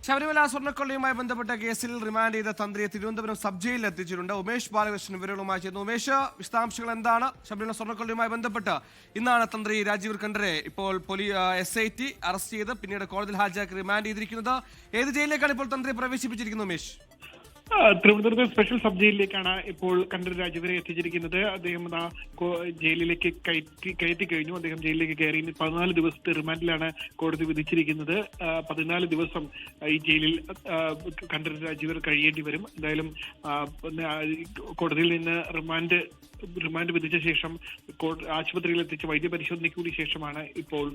ശബരിമല സ്വർണ്ണക്കൊള്ളയുമായി ബന്ധപ്പെട്ട കേസിൽ റിമാൻഡ് ചെയ്ത തന്ത്രിയെ തിരുവനന്തപുരം സബ് ജയിലിൽ എത്തിച്ചിട്ടുണ്ട്. ഉമേഷ് ബാലകൃഷ്ണൻ വിവരങ്ങളുമായി ചേർന്നു. ഉമേഷ്, വിശദാംശങ്ങൾ എന്താണ്? ശബരിമല സ്വർണ്ണക്കൊള്ളയുമായി ബന്ധപ്പെട്ട് ഇന്നാണ് തന്ത്രി രാജീവ് ഖണ്ഡരെ ഇപ്പോൾ SIT അറസ്റ്റ് ചെയ്ത് പിന്നീട് കോടതിയിൽ ഹാജരാക്കി റിമാൻഡ് ചെയ്തിരിക്കുന്നത്. ഏത് ജയിലിലേക്കാണ് ഇപ്പോൾ തന്ത്രിയെ പ്രവേശിപ്പിച്ചിരിക്കുന്നത് ഉമേഷ്? തിരുവനന്തപുരത്തെ സ്പെഷ്യൽ സബ് ജയിലിലേക്കാണ് ഇപ്പോൾ കണ്ഠര രാജീവരെ എത്തിച്ചിരിക്കുന്നത്. അദ്ദേഹം ജയിലിലേക്ക് കയറ്റി കഴിഞ്ഞു. അദ്ദേഹം ജയിലിലേക്ക് കയറി 14 ദിവസത്തെ റിമാൻഡിലാണ് കോടതി വിധിച്ചിരിക്കുന്നത്. 14 ദിവസം ഈ ജയിലിൽ കണ്ഠര രാജീവർ കഴിയേണ്ടി വരും. എന്തായാലും കോടതിയിൽ നിന്ന് റിമാൻഡ് വിധിച്ച ശേഷം ആശുപത്രിയിൽ എത്തിച്ച് വൈദ്യപരിശോധനയ്ക്ക് കൂടി ശേഷമാണ് ഇപ്പോൾ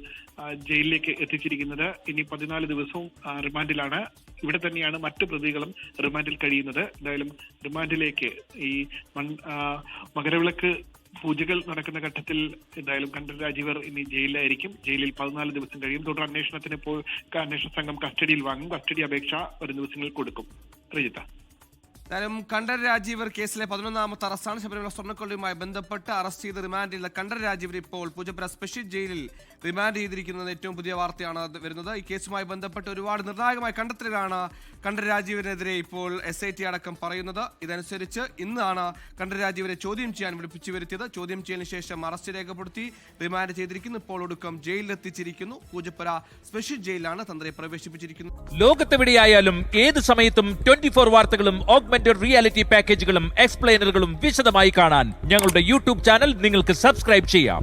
ജയിലിലേക്ക് എത്തിച്ചിരിക്കുന്നത്. ഇനി 14 ദിവസവും റിമാൻഡിലാണ്. ഇവിടെ തന്നെയാണ് മറ്റു പ്രതികളും റിമാൻഡിൽ കഴിയുന്നത്. എന്തായാലും റിമാൻഡിലേക്ക് ഈ മകരവിളക്ക് പൂജകൾ നടക്കുന്ന ഘട്ടത്തിൽ എന്തായാലും കണ്ഠര രാജീവർ ഇനി ജയിലിലായിരിക്കും. ജയിലിൽ 14 ദിവസം കഴിയും. തുടർ അന്വേഷണത്തിന് ഇപ്പോൾ അന്വേഷണ സംഘം കസ്റ്റഡിയിൽ വാങ്ങും. കസ്റ്റഡി അപേക്ഷ വരും ദിവസങ്ങളിൽ കൊടുക്കും. ശ്രീജിത്ത, എന്തായാലും കണ്ഠര രാജീവർ കേസിലെ 11ാമത്തെ അറസ്റ്റാണ്. ശബരിമല സ്വർണ്ണക്കൊള്ളയുമായി ബന്ധപ്പെട്ട് അറസ്റ്റ് ചെയ്ത് റിമാൻഡ് ചെയ്ത കണ്ഠര രാജീവർ ഇപ്പോൾ പൂജപ്പുര സ്പെഷ്യൽ ജയിലിൽ റിമാൻഡ് ചെയ്തിരിക്കുന്നത് ഏറ്റവും പുതിയ വാർത്തയാണ് വരുന്നത്. ഈ കേസുമായി ബന്ധപ്പെട്ട് ഒരുപാട് നിർണായകമായ കണ്ടെത്തലുകളാണ് കണ്ഠര രാജീവരെതിരെ ഇപ്പോൾ SIT അടക്കം പറയുന്നത്. ഇതനുസരിച്ച് ഇന്നാണ് കണ്ഠര രാജീവരെ ചോദ്യം ചെയ്യാൻ വിളിപ്പിച്ചു വരുത്തിയത്. ചോദ്യം ചെയ്യലിന് ശേഷം അറസ്റ്റ് രേഖപ്പെടുത്തി റിമാൻഡ് ചെയ്തിരിക്കുന്നു. ഇപ്പോൾ ഒടുക്കം ജയിലിലെത്തിച്ചിരിക്കുന്നു. പൂജപ്പുര സ്പെഷ്യൽ ജയിലിലാണ് തന്ത്രിയെ പ്രവേശിപ്പിച്ചിരിക്കുന്നത്. ലോകത്തെവിടെയായാലും ഏത് സമയത്തും 24 വാർത്തകളും റിയാലിറ്റി പാക്കേജുകളും എക്സ്പ്ലെയിനറുകളും വിശദമായി കാണാൻ ഞങ്ങളുടെ YouTube ചാനൽ നിങ്ങൾക്ക് സബ്സ്ക്രൈബ് ചെയ്യാം.